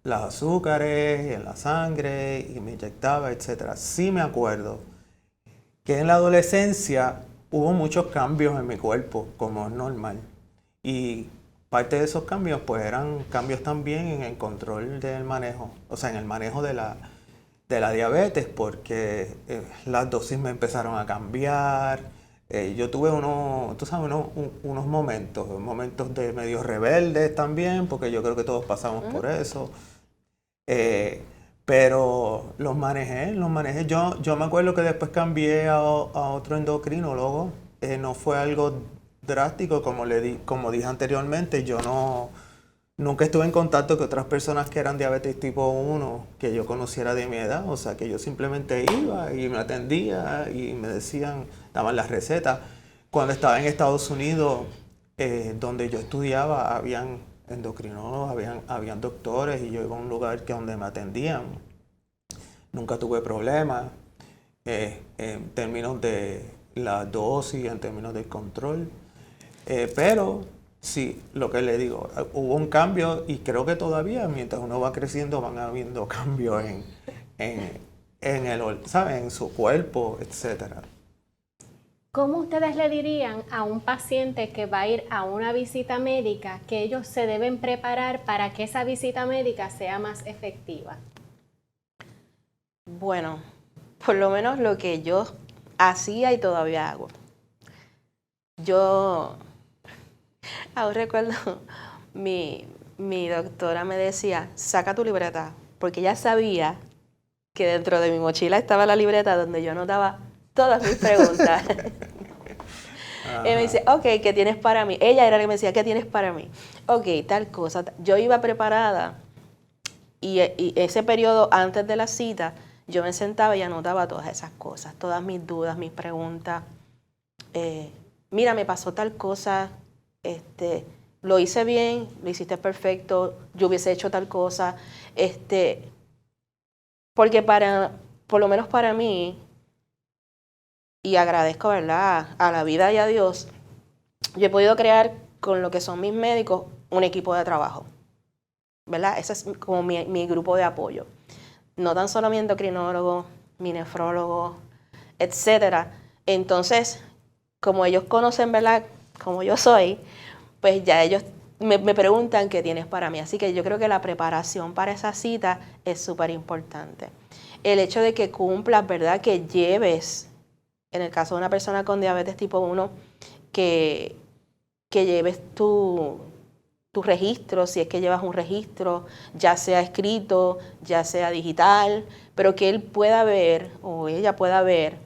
las azúcares en la sangre y me inyectaba, etc. Sí me acuerdo que en la adolescencia hubo muchos cambios en mi cuerpo, como es normal. Y parte de esos cambios pues eran cambios también en el control del manejo, o sea, en el manejo de la diabetes, porque las dosis me empezaron a cambiar. Yo tuve unos momentos de medio rebeldes también, porque yo creo que todos pasamos por eso. Pero los manejé. Yo me acuerdo que después cambié a otro endocrinólogo. No fue algo drástico, como dije anteriormente. Nunca estuve en contacto con otras personas que eran diabetes tipo 1 que yo conociera de mi edad. O sea, que yo simplemente iba y me atendía y me decían, daban las recetas. Cuando estaba en Estados Unidos, donde yo estudiaba, habían endocrinólogos, habían doctores, y yo iba a un lugar donde me atendían. Nunca tuve problemas en términos de la dosis, en términos del control. Pero sí, lo que le digo, hubo un cambio, y creo que todavía, mientras uno va creciendo, van habiendo cambios en su cuerpo, etcétera. ¿Cómo ustedes le dirían a un paciente que va a ir a una visita médica que ellos se deben preparar para que esa visita médica sea más efectiva? Bueno, por lo menos lo que yo hacía y todavía hago. Yo aún recuerdo, mi doctora me decía, saca tu libreta, porque ella sabía que dentro de mi mochila estaba la libreta donde yo anotaba todas mis preguntas. Y me dice, ok, ¿qué tienes para mí? Ella era la que me decía, ¿qué tienes para mí? Ok, tal cosa. Yo iba preparada, y ese periodo antes de la cita, yo me sentaba y anotaba todas esas cosas, todas mis dudas, mis preguntas. Mira, me pasó tal cosa, lo hice bien, lo hiciste perfecto, yo hubiese hecho tal cosa. Porque por lo menos para mí, y agradezco, ¿verdad?, a la vida y a Dios, yo he podido crear con lo que son mis médicos un equipo de trabajo, ¿verdad? Ese es como mi grupo de apoyo. No tan solo mi endocrinólogo, mi nefrólogo, etcétera. Entonces, como ellos conocen, ¿verdad?, como yo soy, pues ya ellos me preguntan qué tienes para mí. Así que yo creo que la preparación para esa cita es súper importante. El hecho de que cumplas, ¿verdad?, que lleves, en el caso de una persona con diabetes tipo 1, que lleves tu registro, si es que llevas un registro, ya sea escrito, ya sea digital, pero que él pueda ver, o ella pueda ver,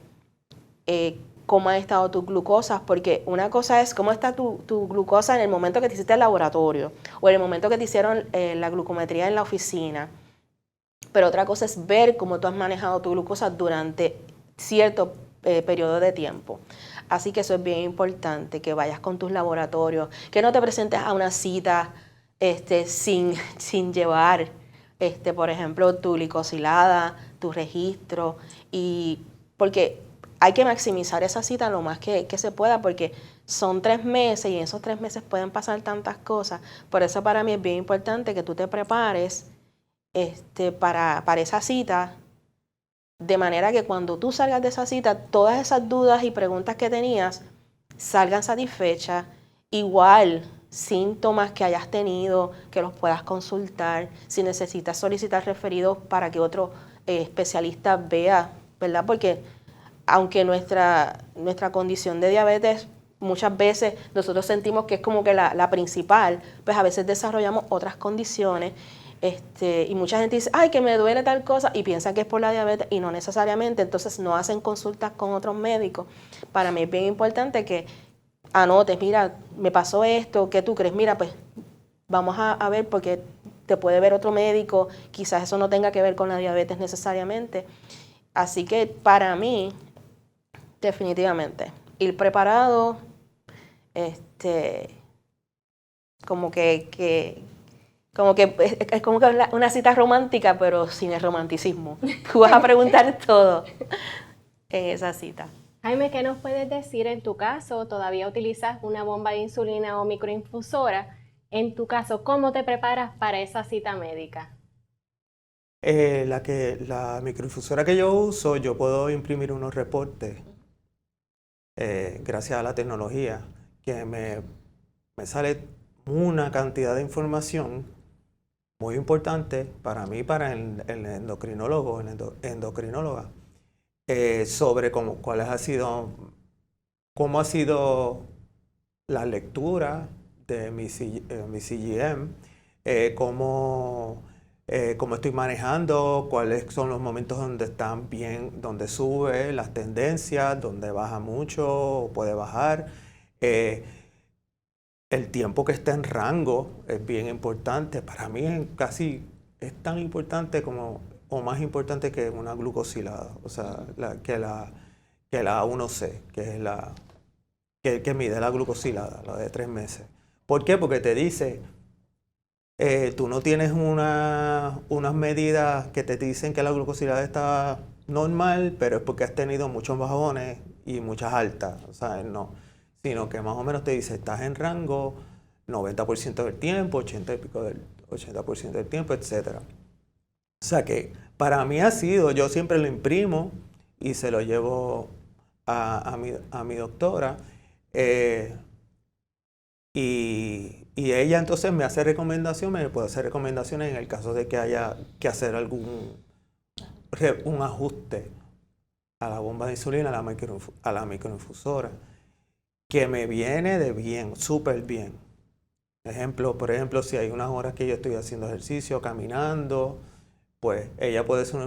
cómo han estado tus glucosas, porque una cosa es cómo está tu glucosa en el momento que te hiciste el laboratorio o en el momento que te hicieron la glucometría en la oficina, pero otra cosa es ver cómo tú has manejado tu glucosa durante cierto periodo de tiempo. Así que eso es bien importante, que vayas con tus laboratorios, que no te presentes a una cita sin llevar, por ejemplo, tu glicosilada, tu registro, y porque hay que maximizar esa cita lo más que se pueda, porque son 3 meses y en esos 3 meses pueden pasar tantas cosas. Por eso para mí es bien importante que tú te prepares para esa cita, de manera que cuando tú salgas de esa cita, todas esas dudas y preguntas que tenías salgan satisfechas. Igual, síntomas que hayas tenido, que los puedas consultar. Si necesitas solicitar referidos para que otro especialista vea, ¿verdad? Porque aunque nuestra condición de diabetes muchas veces nosotros sentimos que es como que la principal, pues a veces desarrollamos otras condiciones. Y mucha gente dice, ay, que me duele tal cosa, y piensa que es por la diabetes, y no necesariamente, entonces no hacen consultas con otros médicos. Para mí es bien importante que anotes, mira, me pasó esto, ¿qué tú crees? Mira, pues vamos a ver, porque te puede ver otro médico, quizás eso no tenga que ver con la diabetes necesariamente. Así que para mí, definitivamente, ir preparado, como que es como que una cita romántica, pero sin el romanticismo. Tú vas a preguntar todo en esa cita. Jaime, ¿qué nos puedes decir en tu caso? ¿Todavía utilizas una bomba de insulina o microinfusora? En tu caso, ¿cómo te preparas para esa cita médica? La microinfusora que yo uso, yo puedo imprimir unos reportes gracias a la tecnología, que me sale una cantidad de información muy importante para mí, para el endocrinólogo, endocrinóloga, sobre cómo ha sido la lectura de mi CGM, cómo estoy manejando, cuáles son los momentos donde están bien, donde sube, las tendencias, donde baja mucho o puede bajar. El tiempo que está en rango es bien importante. Para mí es tan importante como, o más importante que una glucosilada. O sea, que la A1C, que es que mide la glucosilada, la de 3 meses. ¿Por qué? Porque te dice, tú no tienes unas medidas que te dicen que la glucosilada está normal, pero es porque has tenido muchos bajones y muchas altas. O sea, no. Sino que más o menos te dice, estás en rango 90% del tiempo, 80% del tiempo, etc. O sea que para mí yo siempre lo imprimo y se lo llevo a mi doctora, y ella entonces me hace recomendaciones, me puede hacer recomendaciones en el caso de que haya que hacer un ajuste a la bomba de insulina, a la microinfusora, que me viene de bien, súper bien. Por ejemplo, si hay unas horas que yo estoy haciendo ejercicio, caminando, pues ella puede hacer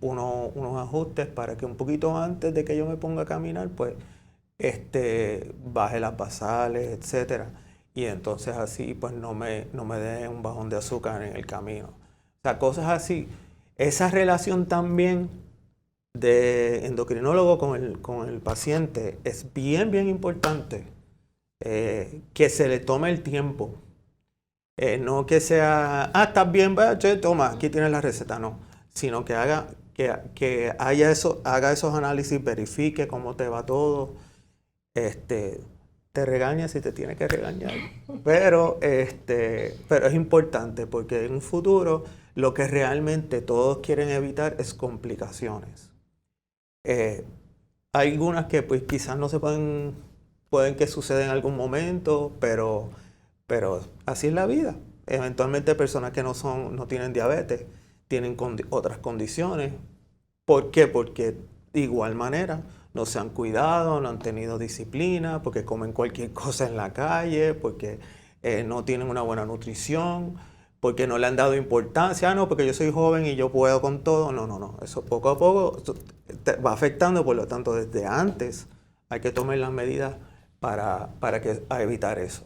unos ajustes para que un poquito antes de que yo me ponga a caminar, pues baje las basales, etcétera. Y entonces así pues no me dé un bajón de azúcar en el camino. O sea, cosas así. Esa relación también de endocrinólogo con el paciente es bien, bien importante, que se le tome el tiempo. No que sea, estás bien, toma, aquí tienes la receta, no. Sino que haga esos análisis, verifique cómo te va todo. Te regaña si te tiene que regañar. Pero es importante, porque en un futuro lo que realmente todos quieren evitar es complicaciones. Hay algunas que pues quizás no se pueden que suceda en algún momento, pero así es la vida. Eventualmente personas que no tienen diabetes, tienen otras condiciones. ¿Por qué? Porque de igual manera no se han cuidado, no han tenido disciplina, porque comen cualquier cosa en la calle, porque no tienen una buena nutrición, porque no le han dado importancia. No, porque yo soy joven y yo puedo con todo. No. Eso poco a poco te va afectando, por lo tanto, desde antes hay que tomar las medidas para evitar eso.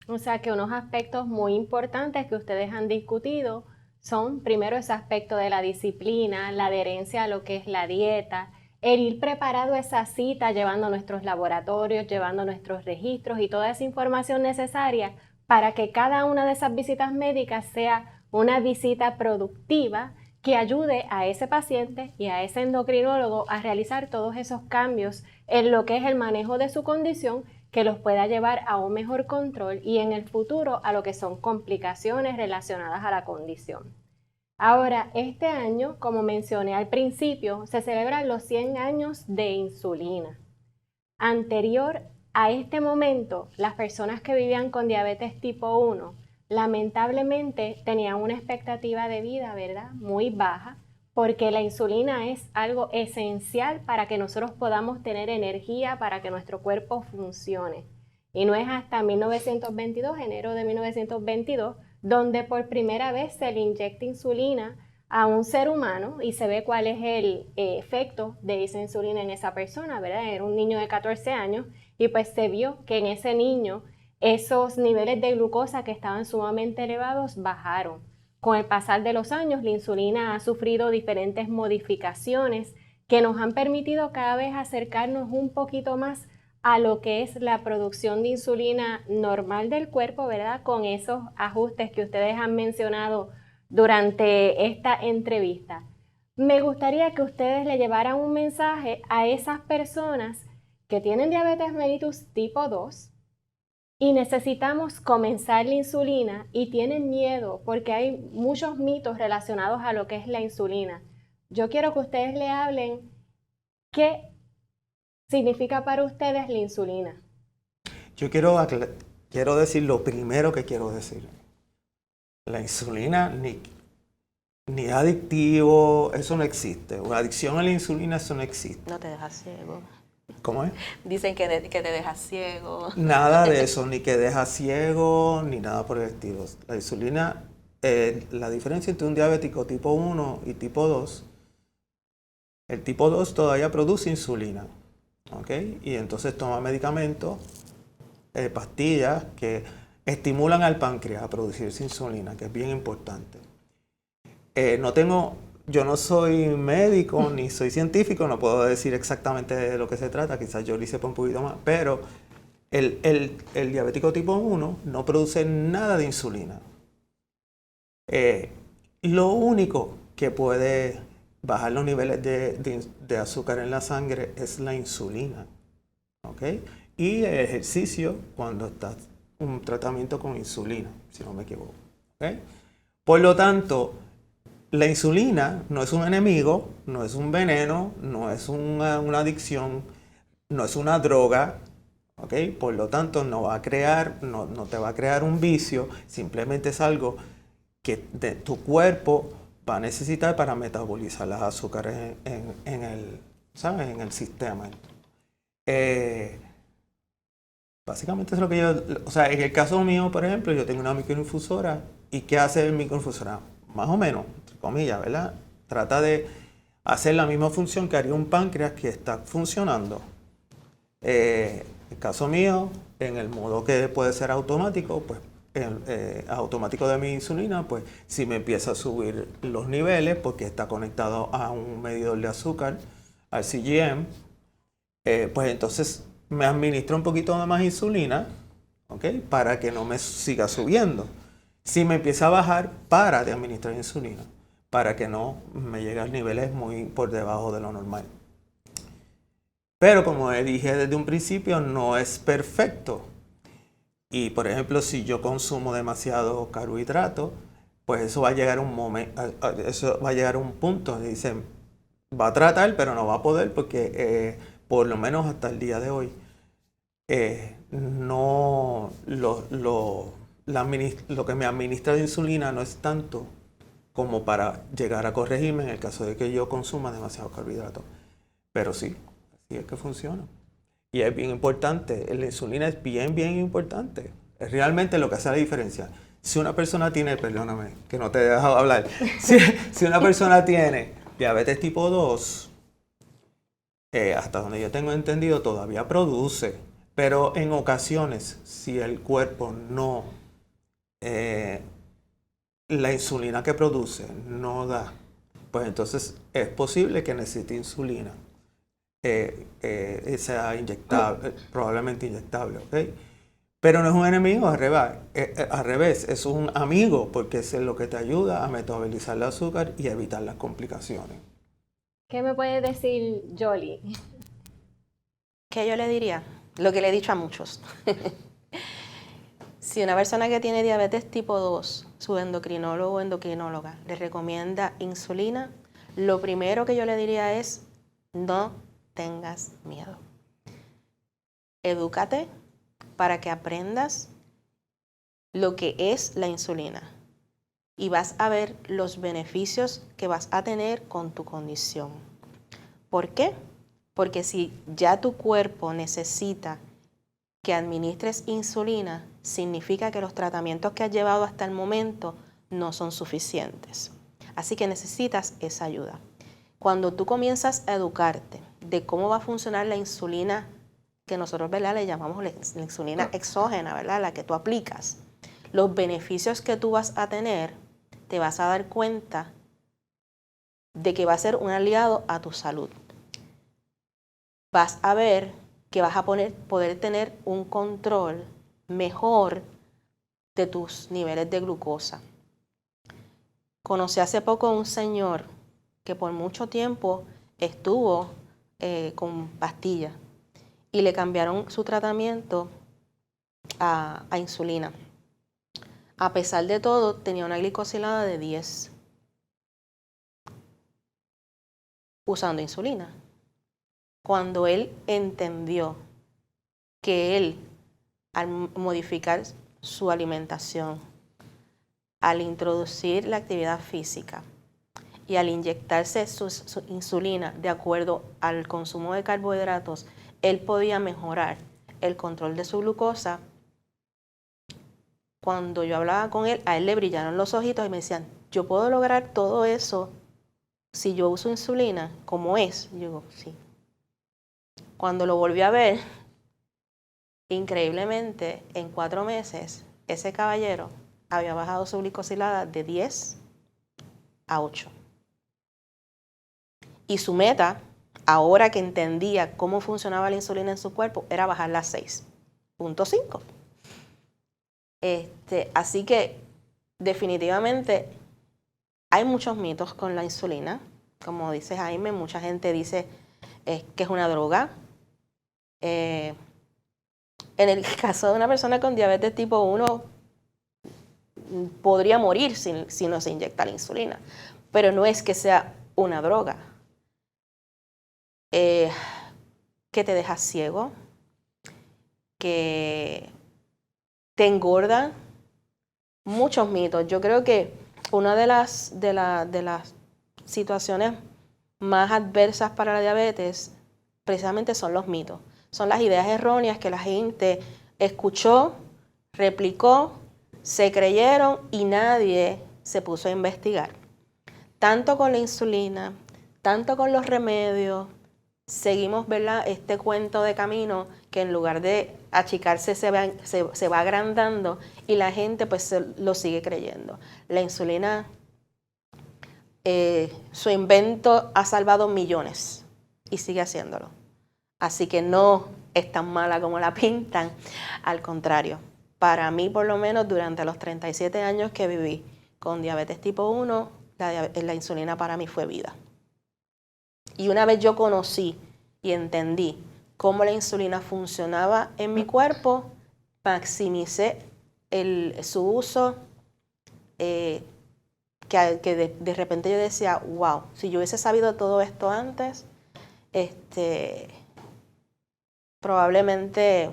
O sea que unos aspectos muy importantes que ustedes han discutido son, primero, ese aspecto de la disciplina, la adherencia a lo que es la dieta, el ir preparado a esa cita, llevando nuestros laboratorios, llevando nuestros registros y toda esa información necesaria para que cada una de esas visitas médicas sea una visita productiva que ayude a ese paciente y a ese endocrinólogo a realizar todos esos cambios en lo que es el manejo de su condición, que los pueda llevar a un mejor control y en el futuro a lo que son complicaciones relacionadas a la condición. Ahora, este año, como mencioné al principio, se celebran los 100 años de insulina. Anterior a este momento, las personas que vivían con diabetes tipo 1 lamentablemente tenían una expectativa de vida, ¿verdad?, muy baja, porque la insulina es algo esencial para que nosotros podamos tener energía, para que nuestro cuerpo funcione. Y no es hasta 1922, enero de 1922, donde por primera vez se le inyecta insulina a un ser humano y se ve cuál es el efecto de esa insulina en esa persona, ¿verdad? Era un niño de 14 años y pues se vio que en ese niño esos niveles de glucosa que estaban sumamente elevados bajaron. Con el pasar de los años, la insulina ha sufrido diferentes modificaciones que nos han permitido cada vez acercarnos un poquito más a lo que es la producción de insulina normal del cuerpo, ¿verdad? Con esos ajustes que ustedes han mencionado durante esta entrevista. Me gustaría que ustedes le llevaran un mensaje a esas personas que tienen diabetes mellitus tipo 2 y necesitamos comenzar la insulina y tienen miedo porque hay muchos mitos relacionados a lo que es la insulina. Yo quiero que ustedes le hablen qué significa para ustedes la insulina. Yo quiero decir lo primero que quiero decir. La insulina ni adictivo, eso no existe. Una adicción a la insulina, eso no existe. No te dejas ciego. ¿Cómo es? Dicen que te dejas ciego. Nada de eso, ni que deja ciego, ni nada por el estilo. La insulina, la diferencia entre un diabético tipo 1 y tipo 2, el tipo 2 todavía produce insulina, ¿ok? Y entonces toma medicamentos, pastillas que estimulan al páncreas a producir insulina, que es bien importante. Yo no soy médico ni soy científico, no puedo decir exactamente de lo que se trata, quizás yo lo sepa un poquito más, pero el diabético tipo 1 no produce nada de insulina. Lo único que puede bajar los niveles de azúcar en la sangre es la insulina, ¿ok? Y el ejercicio cuando estás en un tratamiento con insulina, si no me equivoco, ¿ok? Por lo tanto, la insulina no es un enemigo, no es un veneno, no es una adicción, no es una droga, ¿ok? Por lo tanto, no te va a crear un vicio, simplemente es algo que tu cuerpo va a necesitar para metabolizar las azúcares en el sistema. Básicamente es lo que en el caso mío, por ejemplo, yo tengo una microinfusora. ¿Y qué hace el microinfusora? Más o menos, entre comillas, ¿verdad? Trata de hacer la misma función que haría un páncreas que está funcionando. En el caso mío, en el modo que puede ser automático, pues automático de mi insulina, pues si me empieza a subir los niveles, porque está conectado a un medidor de azúcar, al CGM, pues entonces me administra un poquito más insulina, ¿ok? Para que no me siga subiendo. Si me empieza a bajar, para de administrar insulina, para que no me llegue a niveles muy por debajo de lo normal. Pero como dije desde un principio, no es perfecto. Y por ejemplo, si yo consumo demasiado carbohidrato, pues eso va a llegar a un punto. Dicen, va a tratar, pero no va a poder porque por lo menos hasta el día de hoy, lo que me administra de insulina no es tanto como para llegar a corregirme en el caso de que yo consuma demasiado carbohidrato. Pero sí, así es que funciona. Y es bien importante, la insulina es bien importante. Es realmente lo que hace la diferencia. Si una persona tiene, perdóname, que no te he dejado hablar. Si una persona tiene diabetes tipo 2, hasta donde yo tengo entendido, todavía produce, pero en ocasiones, si el cuerpo no, la insulina que produce no da, pues entonces es posible que necesite insulina, sea inyectable, probablemente inyectable, ¿ok? Pero no es un enemigo, al revés, es un amigo, porque es lo que te ayuda a metabolizar el azúcar y evitar las complicaciones. ¿Qué me puede decir Jolie? ¿Qué yo le diría? Lo que le he dicho a muchos. Si una persona que tiene diabetes tipo 2, su endocrinólogo o endocrinóloga le recomienda insulina, lo primero que yo le diría es, no tengas miedo. Edúcate para que aprendas lo que es la insulina y vas a ver los beneficios que vas a tener con tu condición. ¿Por qué? Porque si ya tu cuerpo necesita que administres insulina, significa que los tratamientos que has llevado hasta el momento no son suficientes. Así que necesitas esa ayuda. Cuando tú comienzas a educarte de cómo va a funcionar la insulina, que nosotros, ¿verdad?, le llamamos la insulina exógena, ¿verdad?, la que tú aplicas, los beneficios que tú vas a tener, te vas a dar cuenta de que va a ser un aliado a tu salud. Vas a ver que vas a poder tener un control mejor de tus niveles de glucosa. Conocí hace poco a un señor que por mucho tiempo estuvo con pastillas y le cambiaron su tratamiento a insulina. A pesar de todo, tenía una glicosilada de 10 usando insulina. Cuando él entendió que él, al modificar su alimentación, al introducir la actividad física y al inyectarse su insulina de acuerdo al consumo de carbohidratos, él podía mejorar el control de su glucosa. Cuando yo hablaba con él, a él le brillaron los ojitos y me decían, yo puedo lograr todo eso si yo uso insulina, como es. Yo digo, sí. Cuando lo volví a ver, increíblemente, en 4 meses, ese caballero había bajado su glicosilada de 10 a 8. Y su meta, ahora que entendía cómo funcionaba la insulina en su cuerpo, era bajarla a 6.5. Así que definitivamente hay muchos mitos con la insulina. Como dice Jaime, mucha gente dice que es una droga. En el caso de una persona con diabetes tipo 1, podría morir si no se inyecta la insulina. Pero no es que sea una droga. Que te deja ciego, que te engorda. Muchos mitos. Yo creo que una de las situaciones más adversas para la diabetes precisamente son los mitos. Son las ideas erróneas que la gente escuchó, replicó, se creyeron y nadie se puso a investigar. Tanto con la insulina, tanto con los remedios, seguimos, ¿verdad?, este cuento de camino que en lugar de achicarse se va agrandando y la gente pues lo sigue creyendo. La insulina, su invento ha salvado millones y sigue haciéndolo. Así que no es tan mala como la pintan, al contrario. Para mí, por lo menos, durante los 37 años que viví con diabetes tipo 1, la insulina para mí fue vida. Y una vez yo conocí y entendí cómo la insulina funcionaba en mi cuerpo, maximicé su uso, que de repente yo decía, wow, si yo hubiese sabido todo esto antes, probablemente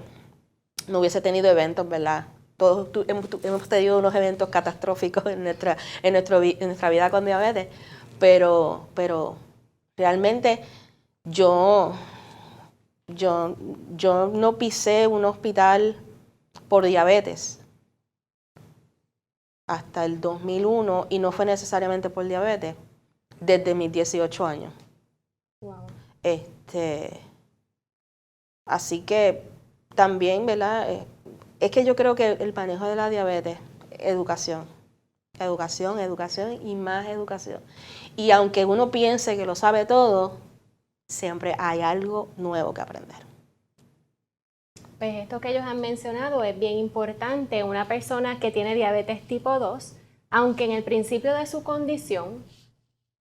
no hubiese tenido eventos, ¿verdad? Todos hemos tenido unos eventos catastróficos en nuestra vida con diabetes, pero realmente yo no pisé un hospital por diabetes hasta el 2001 y no fue necesariamente por diabetes, desde mis 18 años. Wow. Así que también, ¿verdad? Es que yo creo que el manejo de la diabetes, educación, educación, educación y más educación. Y aunque uno piense que lo sabe todo, siempre hay algo nuevo que aprender. Pues esto que ellos han mencionado es bien importante. Una persona que tiene diabetes tipo 2, aunque en el principio de su condición,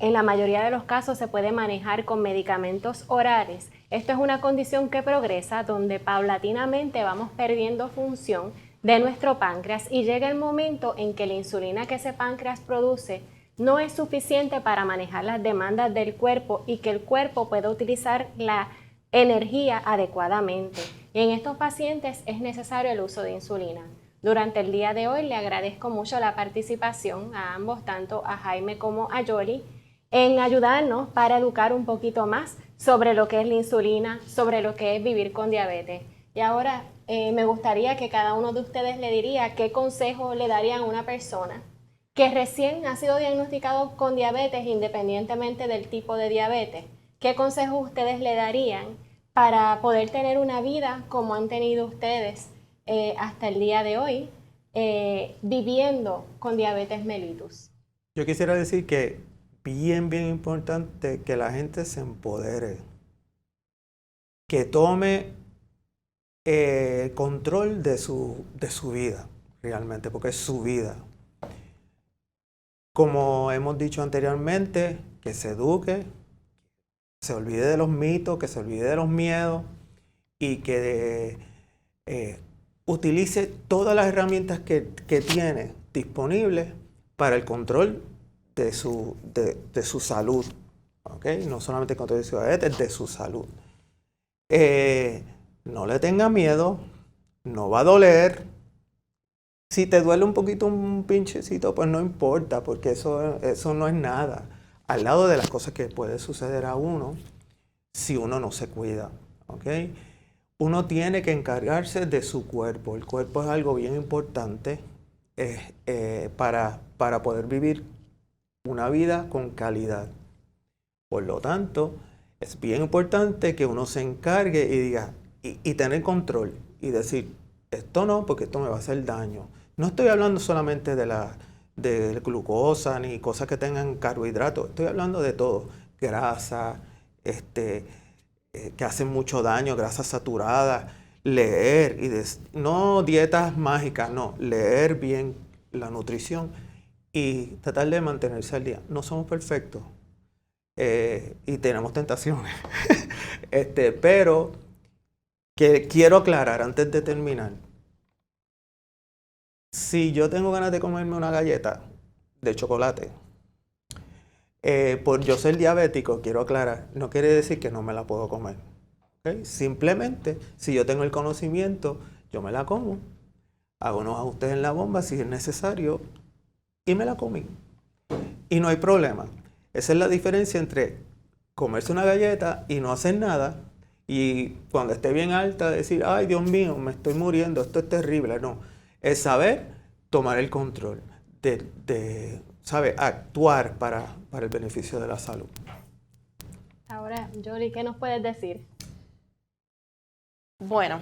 en la mayoría de los casos se puede manejar con medicamentos orales. Esto es una condición que progresa donde paulatinamente vamos perdiendo función de nuestro páncreas y llega el momento en que la insulina que ese páncreas produce no es suficiente para manejar las demandas del cuerpo y que el cuerpo pueda utilizar la energía adecuadamente. Y en estos pacientes es necesario el uso de insulina. Durante el día de hoy le agradezco mucho la participación a ambos, tanto a Jaime como a Yoli, en ayudarnos para educar un poquito más sobre lo que es la insulina, sobre lo que es vivir con diabetes. Y ahora me gustaría que cada uno de ustedes le diría qué consejo le darían a una persona que recién ha sido diagnosticado con diabetes independientemente del tipo de diabetes. ¿Qué consejos ustedes le darían para poder tener una vida como han tenido ustedes hasta el día de hoy, viviendo con diabetes mellitus? Yo quisiera decir que bien importante que la gente se empodere, que tome control de su vida, realmente, porque es su vida. Como hemos dicho anteriormente, que se eduque, se olvide de los mitos, que se olvide de los miedos y que utilice todas las herramientas que tiene disponibles para el control de su salud, ¿okay? No solamente el control de su diabetes, de su salud. No le tenga miedo, no va a doler. Si te duele un poquito un pinchecito, pues no importa, porque eso no es nada. Al lado de las cosas que puede suceder a uno si uno no se cuida, ¿ok? Uno tiene que encargarse de su cuerpo. El cuerpo es algo bien importante para poder vivir una vida con calidad. Por lo tanto, es bien importante que uno se encargue y diga, y tener control y decir, esto no, porque esto me va a hacer daño. No estoy hablando solamente de glucosa ni cosas que tengan carbohidratos, estoy hablando de todo, grasa, que hacen mucho daño, grasa saturada, leer, no dietas mágicas, no, leer bien la nutrición y tratar de mantenerse al día. No somos perfectos y tenemos tentaciones, pero que quiero aclarar antes de terminar. Si yo tengo ganas de comerme una galleta de chocolate, por yo ser diabético, quiero aclarar, no quiere decir que no me la puedo comer. ¿Okay? Simplemente, si yo tengo el conocimiento, yo me la como, hago unos ajustes en la bomba si es necesario y me la comí. Y no hay problema. Esa es la diferencia entre comerse una galleta y no hacer nada y cuando esté bien alta decir, ay Dios mío, me estoy muriendo, esto es terrible. No, es saber tomar el control sabe, actuar para el beneficio de la salud. Ahora, Yoli, ¿qué nos puedes decir? Bueno,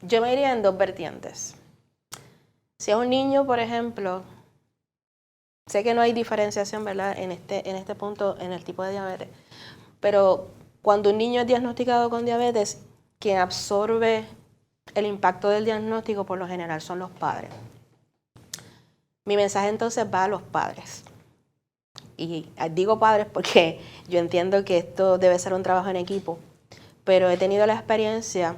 yo me iría en dos vertientes. Si es un niño, por ejemplo, sé que no hay diferenciación, ¿verdad? En este punto, en el tipo de diabetes, pero cuando un niño es diagnosticado con diabetes, quien absorbe el impacto del diagnóstico por lo general son los padres. Mi mensaje entonces va a los padres. Y digo padres porque yo entiendo que esto debe ser un trabajo en equipo, pero he tenido la experiencia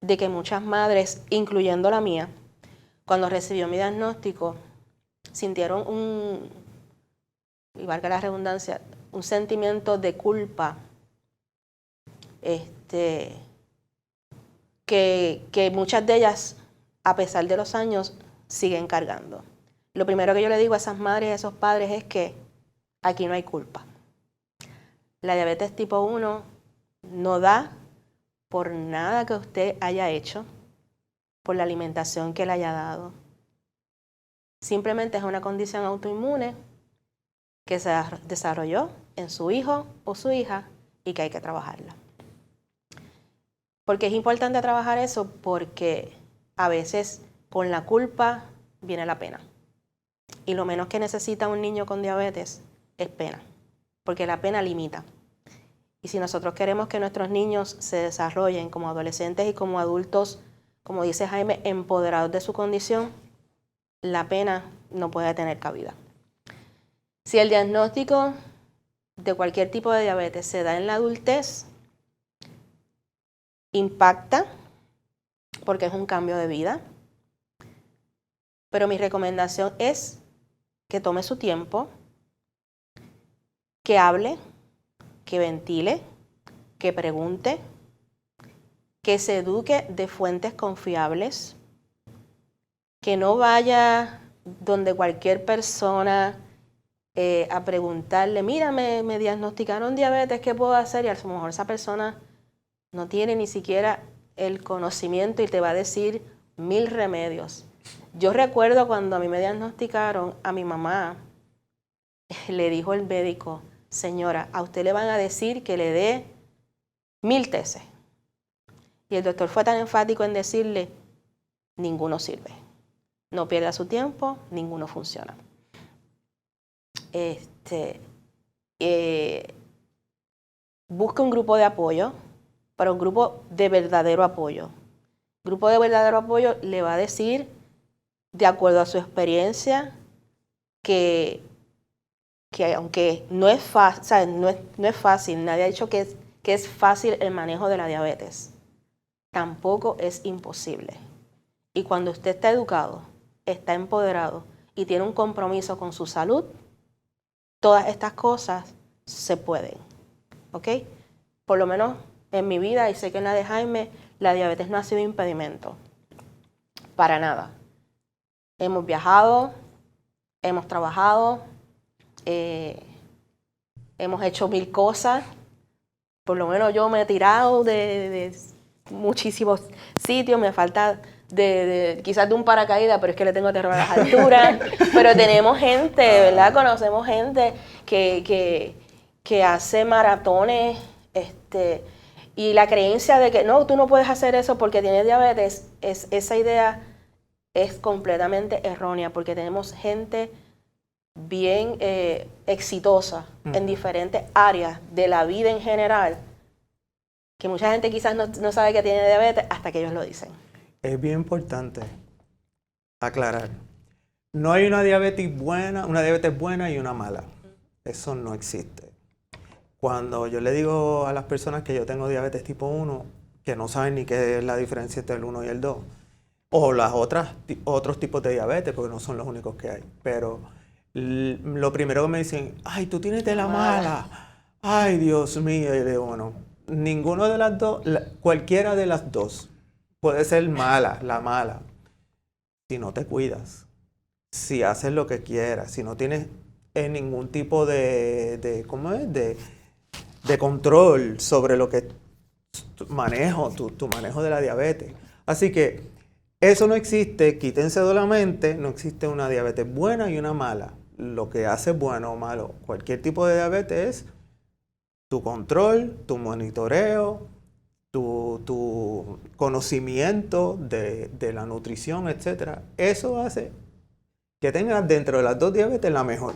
de que muchas madres, incluyendo la mía, cuando recibió mi diagnóstico, sintieron y valga la redundancia, un sentimiento de culpa, que muchas de ellas, a pesar de los años, siguen cargando. Lo primero que yo le digo a esas madres y a esos padres es que aquí no hay culpa. La diabetes tipo 1 no da por nada que usted haya hecho, por la alimentación que le haya dado. Simplemente es una condición autoinmune que se desarrolló en su hijo o su hija y que hay que trabajarla. ¿Por qué es importante trabajar eso? Porque a veces con la culpa viene la pena. Y lo menos que necesita un niño con diabetes es pena, porque la pena limita. Y si nosotros queremos que nuestros niños se desarrollen como adolescentes y como adultos, como dice Jaime, empoderados de su condición, la pena no puede tener cabida. Si el diagnóstico de cualquier tipo de diabetes se da en la adultez, impacta porque es un cambio de vida. Pero mi recomendación es que tome su tiempo, que hable, que ventile, que pregunte, que se eduque de fuentes confiables, que no vaya donde cualquier persona a preguntarle, mira, me diagnosticaron diabetes, ¿qué puedo hacer? Y a lo mejor esa persona no tiene ni siquiera el conocimiento y te va a decir 1000 remedios. Yo recuerdo cuando a mí me diagnosticaron, a mi mamá le dijo el médico, señora, a usted le van a decir que le dé 1000 tests. Y el doctor fue tan enfático en decirle, ninguno sirve. No pierda su tiempo, ninguno funciona. Busque un grupo de apoyo, pero un grupo de verdadero apoyo. El grupo de verdadero apoyo le va a decir, de acuerdo a su experiencia, que aunque no es fácil, o sea, no es fácil, nadie ha dicho que es fácil el manejo de la diabetes, tampoco es imposible. Y cuando usted está educado, está empoderado y tiene un compromiso con su salud, todas estas cosas se pueden, ¿ok? Por lo menos en mi vida, y sé que en la de Jaime, la diabetes no ha sido impedimento, para nada. Hemos viajado, hemos trabajado, hemos hecho 1000 cosas. Por lo menos yo me he tirado de muchísimos sitios. Me falta quizás de un paracaídas, pero es que le tengo terror a las alturas. Pero tenemos gente, ¿verdad? Conocemos gente que hace maratones. Y la creencia de que no, tú no puedes hacer eso porque tienes diabetes, esa idea es completamente errónea, porque tenemos gente bien exitosa en diferentes áreas de la vida en general, que mucha gente quizás no sabe que tiene diabetes hasta que ellos lo dicen. Es bien importante aclarar. No hay una diabetes buena y una mala. Eso no existe. Cuando yo le digo a las personas que yo tengo diabetes tipo 1, que no saben ni qué es la diferencia entre el 1 y el 2, o las otros tipos de diabetes, porque no son los únicos que hay, pero lo primero que me dicen, ay, tú tienes de la mala, ay, Dios mío, y le digo, bueno, ninguno de las dos, cualquiera de las dos puede ser mala, la mala, si no te cuidas, si haces lo que quieras, si no tienes ningún tipo de control sobre lo que tu manejo de la diabetes. Así que eso no existe, quítense de la mente, no existe una diabetes buena y una mala. Lo que hace bueno o malo cualquier tipo de diabetes es tu control, tu monitoreo, tu conocimiento de la nutrición, etc. Eso hace que tengas dentro de las dos diabetes la mejor.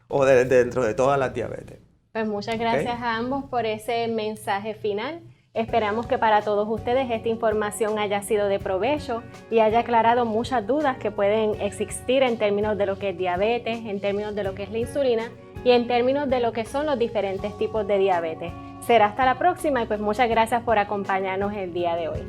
O dentro de todas las diabetes. Pues muchas gracias a ambos por ese mensaje final. Esperamos que para todos ustedes esta información haya sido de provecho y haya aclarado muchas dudas que pueden existir en términos de lo que es diabetes, en términos de lo que es la insulina y en términos de lo que son los diferentes tipos de diabetes. Será hasta la próxima y pues muchas gracias por acompañarnos el día de hoy.